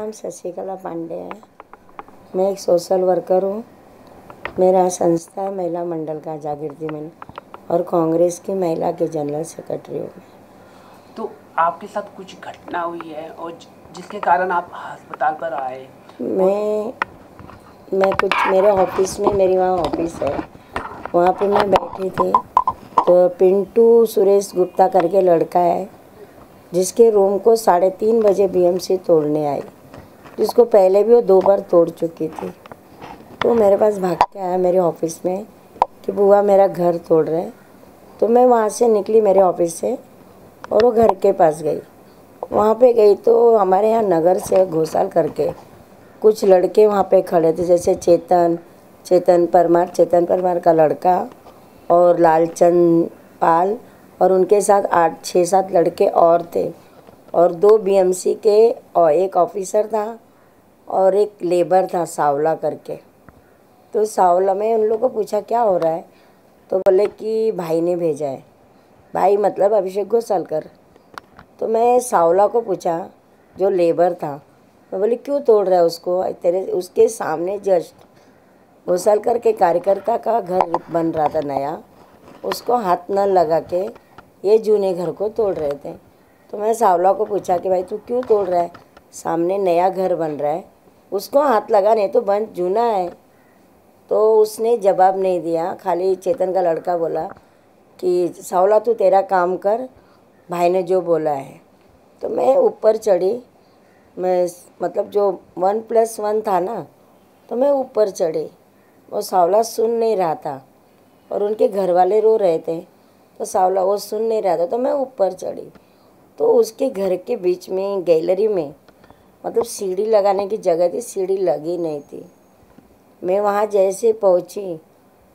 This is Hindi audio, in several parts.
नाम शशिकला पांडे है। मैं एक सोशल वर्कर हूँ। मेरा संस्था है महिला मंडल का जागृति मंडल और कांग्रेस की महिला के जनरल सेक्रेटरी हूँ। तो आपके साथ कुछ घटना हुई है और जिसके कारण आप अस्पताल पर आए? मैं कुछ मेरे ऑफिस में, मेरी वहाँ ऑफिस है, वहाँ पे मैं बैठी थी तो पिंटू सुरेश गुप्ता करके लड़का है जिसके रूम को 3:30 बजे बीएमसी तोड़ने आई, जिसको पहले भी वो 2 बार तोड़ चुकी थी। तो मेरे पास भाग के आया मेरे ऑफिस में कि बुआ मेरा घर तोड़ रहे। तो मैं वहाँ से निकली मेरे ऑफिस से और वो घर के पास गई। वहाँ पे गई तो हमारे यहाँ नगर से घोषाल करके कुछ लड़के वहाँ पे खड़े थे, जैसे चेतन परमार का लड़का और लालचंद पाल, और उनके साथ 6-7 लड़के और थे और 2 बीएमसी के और एक ऑफिसर था और एक लेबर था सावला करके। तो सावला में उन लोगों को पूछा क्या हो रहा है, तो बोले कि भाई ने भेजा है। भाई मतलब अभिषेक घोषालकर। तो मैं सावला को पूछा जो लेबर था, मैं बोली क्यों तोड़ रहा है उसको, तेरे उसके सामने जस्ट घोषालकर के कार्यकर्ता का घर बन रहा था नया, उसको हाथ न लगा के ये जूने घर को तोड़ रहे थे। तो मैं सावला को पूछा कि भाई तू क्यों तोड़ रहा है, सामने नया घर बन रहा है, उसको हाथ लगा, नहीं तो बंद जूना है। तो उसने जवाब नहीं दिया, खाली चेतन का लड़का बोला कि सावला तू तेरा काम कर, भाई ने जो बोला है। तो मैं ऊपर चढ़ी, मैं मतलब जो 1+1 था ना, तो मैं ऊपर चढ़ी। वो सावला सुन नहीं रहा था और उनके घर वाले रो रहे थे, तो सावला वो सुन नहीं रहा था। तो मैं ऊपर चढ़ी तो उसके घर के बीच में गैलरी में मतलब सीढ़ी लगाने की जगह थी, सीढ़ी लगी नहीं थी। मैं वहाँ जैसे पहुँची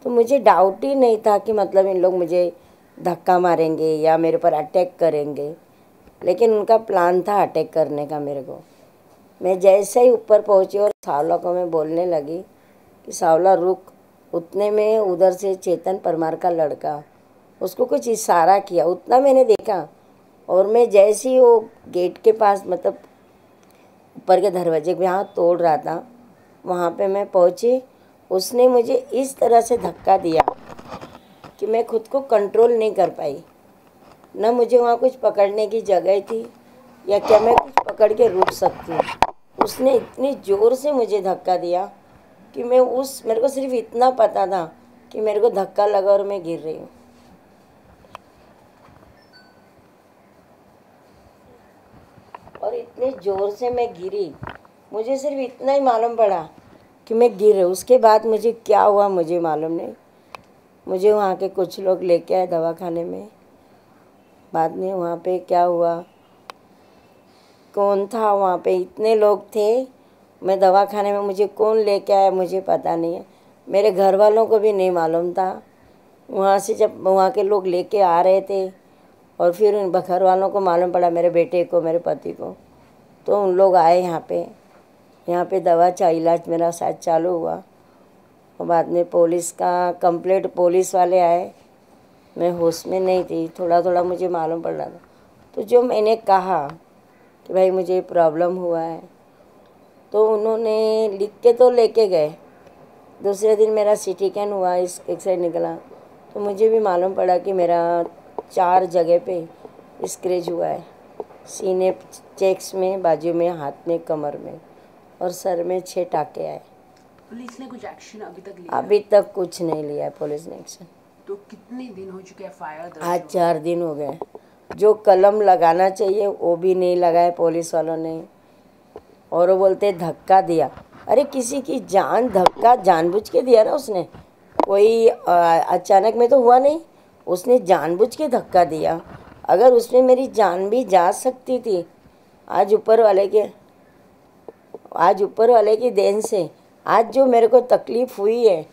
तो मुझे डाउट ही नहीं था कि मतलब इन लोग मुझे धक्का मारेंगे या मेरे पर अटैक करेंगे, लेकिन उनका प्लान था अटैक करने का मेरे को। मैं जैसे ही ऊपर पहुँची और सावला को मैं बोलने लगी कि सावला रुक, उतने में उधर से चेतन परमार का लड़का उसको कुछ इशारा किया, उतना मैंने देखा। और मैं जैसे ही वो गेट के पास मतलब ऊपर के दरवाजे पे यहाँ तोड़ रहा था, वहाँ पे मैं पहुँची, उसने मुझे इस तरह से धक्का दिया कि मैं खुद को कंट्रोल नहीं कर पाई। न मुझे वहाँ कुछ पकड़ने की जगह थी या क्या मैं कुछ पकड़ के रुक सकती हूँ। उसने इतनी ज़ोर से मुझे धक्का दिया कि मेरे को सिर्फ इतना पता था कि मेरे को धक्का लगा और मैं गिर रही हूँ। और इतने ज़ोर से मैं गिरी, मुझे सिर्फ इतना ही मालूम पड़ा कि मैं गिर रही हूँ। उसके बाद मुझे क्या हुआ मुझे मालूम नहीं। मुझे वहाँ के कुछ लोग लेके आए दवाखाने में। बाद में वहाँ पे क्या हुआ, कौन था वहाँ पे, इतने लोग थे, मैं दवाखाने में मुझे कौन लेके आया मुझे पता नहीं है। मेरे घर वालों को भी नहीं मालूम था। वहाँ से जब वहाँ के लोग लेके आ रहे थे और फिर उन घर वालों को मालूम पड़ा, मेरे बेटे को, मेरे पति को, तो उन लोग आए यहाँ पे दवा इलाज मेरा शायद चालू हुआ। और बाद में पुलिस का कंप्लेंट, पुलिस वाले आए, मैं होश में नहीं थी, थोड़ा थोड़ा मुझे मालूम पड़ रहा था। तो जो मैंने कहा कि भाई मुझे प्रॉब्लम हुआ है, तो उन्होंने लिख के तो लेके गए। दूसरे दिन मेरा सीटी स्कैन हुआ, इस एक्सरे निकला, तो मुझे भी मालूम पड़ा कि मेरा 4 जगह पे स्क्रैच हुआ है, सीने, चेक्स में, बाजू में, हाथ में, कमर में और सर में 6 टाके आए। पुलिस ने कुछ एक्शन अभी तक लिया? अभी तक कुछ नहीं लिया है पुलिस ने एक्शन। तो कितने दिन हो चुके हैं फायर? आज 4 दिन हो गए। जो कलम लगाना चाहिए वो भी नहीं लगाए पुलिस वालों ने, और वो बोलते धक्का दिया। अरे किसी की जान, धक्का जानबूझ के दिया ना उसने, कोई अचानक में तो हुआ नहीं, उसने जानबूझ के धक्का दिया। अगर उसमें मेरी जान भी जा सकती थी, आज ऊपर वाले की देन से आज जो मेरे को तकलीफ़ हुई है,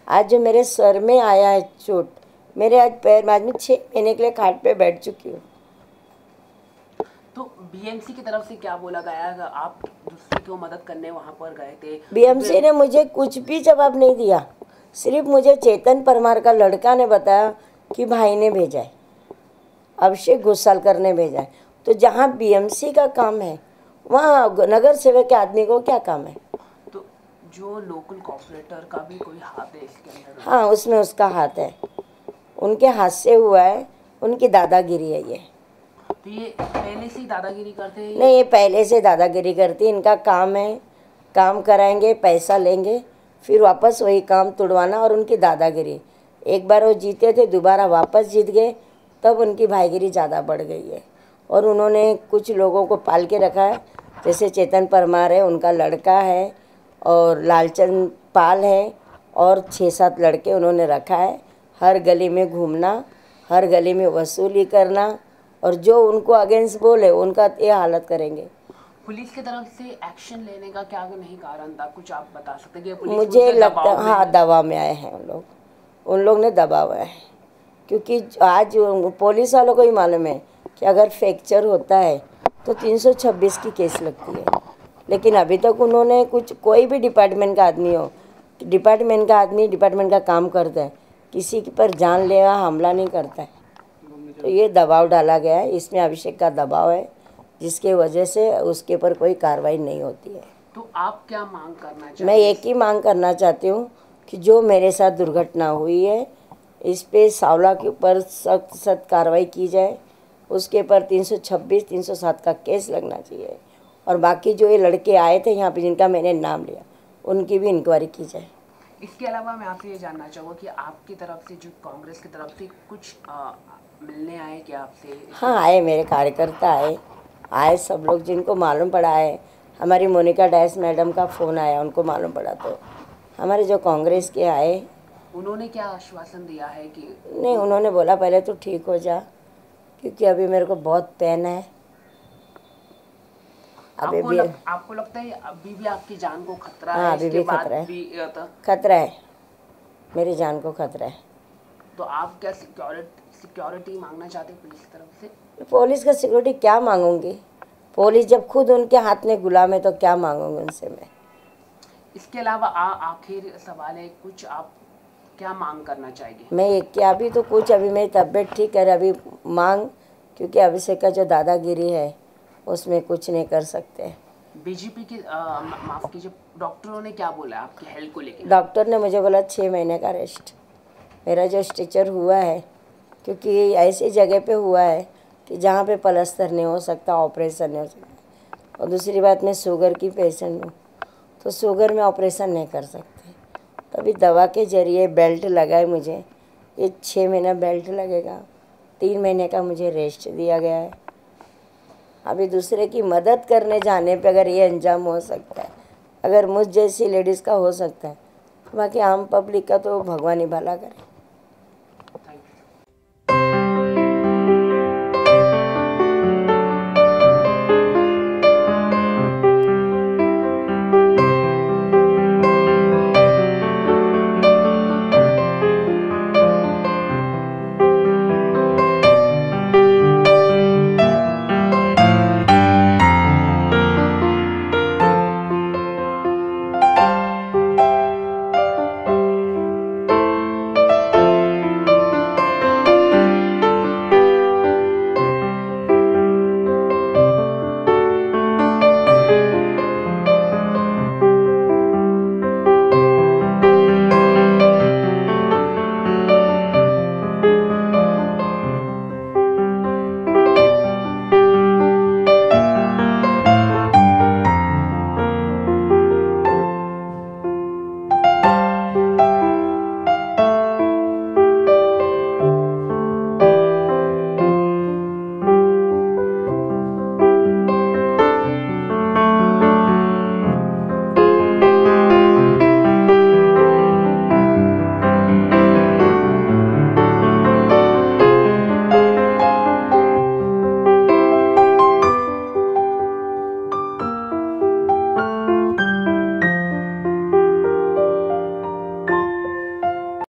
आज जो मेरे सर में आया है चोट, मेरे आज पैर में, आज मैं 6 महीने के लिए खाट पे बैठ चुकी हूँ। तो बीएमसी की तरफ से क्या बोला गया? आप दूसरे को मदद करने वहाँ पर गए थे? बीएमसी ने मुझे कुछ भी जवाब नहीं दिया। सिर्फ मुझे चेतन परमार का लड़का ने बताया कि भाई ने भेजा है, अभिषेक घोषालकर ने भेजा है। तो जहाँ बीएमसी का काम है वहाँ नगर सेवक के आदमी को क्या काम है? तो जो लोकल कॉर्पोरेटर का भी कोई हाथ है इसके अंदर? हाँ, उसमें उसका हाथ है, उनके हाथ से हुआ है, उनकी दादागिरी है ये। तो ये पहले से ही दादागिरी करते हैं? नहीं, ये पहले से दादागिरी करती है। इनका काम है, काम कराएंगे, पैसा लेंगे, फिर वापस वही काम तुड़वाना, और उनकी दादागिरी। एक बार वो जीते थे, दोबारा वापस जीत गए, तब उनकी भाईगिरी ज़्यादा बढ़ गई है। और उन्होंने कुछ लोगों को पाल के रखा है, जैसे चेतन परमार है, उनका लड़का है, और लालचंद पाल है, और 6-7 लड़के उन्होंने रखा है। हर गली में घूमना, हर गली में वसूली करना, और जो उनको अगेंस्ट बोले उनका ये हालत करेंगे। पुलिस की तरफ से एक्शन लेने का क्या नहीं कारण था, कुछ आप बता सकते हैं कि पुलिस मुझे लगता है हाँ, दबाव में आए हैं उन लोग ने दबाव है, क्योंकि आज पुलिस वालों को ही मालूम है कि अगर फ्रैक्चर होता है तो 326 की केस लगती है। लेकिन अभी तक उन्होंने कोई भी डिपार्टमेंट का आदमी हो, डिपार्टमेंट का काम करता है, किसी पर जानलेवा हमला नहीं करता है। तो ये दबाव डाला गया है, इसमें अभिषेक का दबाव है, जिसके वजह से उसके ऊपर कोई कार्रवाई नहीं होती है। तो आप क्या मांग करना चाहते हैं? मैं एक ही मांग करना चाहती हूँ कि जो मेरे साथ दुर्घटना हुई है, इस पे सावला के ऊपर सख्त कार्रवाई की जाए, उसके ऊपर 326, 307 का केस लगना चाहिए, और बाकी जो ये लड़के आए थे यहाँ पे जिनका मैंने नाम लिया, उनकी भी इंक्वायरी की जाए। इसके अलावा मैं आपसे ये जानना चाहूँगा कि आपकी तरफ से, जो कांग्रेस की तरफ से कुछ मिलने आए क्या आपसे? हाँ, आए, मेरे कार्यकर्ता आए सब लोग, जिनको मालूम पड़ा है। हमारी मोनिका डायस मैडम का फ़ोन आया, उनको मालूम पड़ा, तो हमारे जो कांग्रेस के आए। उन्होंने क्या आश्वासन दिया है कि? नहीं, उन्होंने बोला पहले तो ठीक हो जा, क्योंकि अभी मेरे को बहुत पेन है। आपको लगता है अभी भी आपकी जान को खतरा है? हाँ, अभी भी खतरा है, खतरा है, मेरी जान को खतरा है। तो आप क्या सिक्योरिटी मांगना चाहते हैं पुलिस की तरफ से? पुलिस का सिक्योरिटी क्या मांगूंगी? पुलिस जब खुद उनके हाथ में गुलाम है तो क्या मांगूंगी उनसे मैं? इसके अलावा आखिर सवाल है, कुछ आप क्या मांग करना चाहेंगे? मैं क्या, अभी तो कुछ, अभी मेरी तबीयत ठीक है, अभी मांग, क्योंकि अभिषेक का जो दादागिरी है उसमें कुछ नहीं कर सकते। बीजेपी के माफ कीजिए, डॉक्टरों ने क्या बोला आपकी हेल्थ को लेकर? डॉक्टर ने मुझे बोला 6 महीने का रेस्ट। मेरा जो स्टिचर हुआ है, क्योंकि ऐसी जगह पे हुआ है कि जहाँ पे प्लास्टर नहीं हो सकता, ऑपरेशन नहीं हो सकता, और दूसरी बात मैं शुगर की पेशेंट हूँ, तो शुगर में ऑपरेशन नहीं कर सकते। तभी दवा के जरिए बेल्ट लगाए मुझे, ये 6 महीना बेल्ट लगेगा, 3 महीने का मुझे रेस्ट दिया गया है। अभी दूसरे की मदद करने जाने पे अगर ये अंजाम हो सकता है, अगर मुझ जैसी लेडीज़ का हो सकता है, बाकी आम पब्लिक का तो भगवान ही भला करे।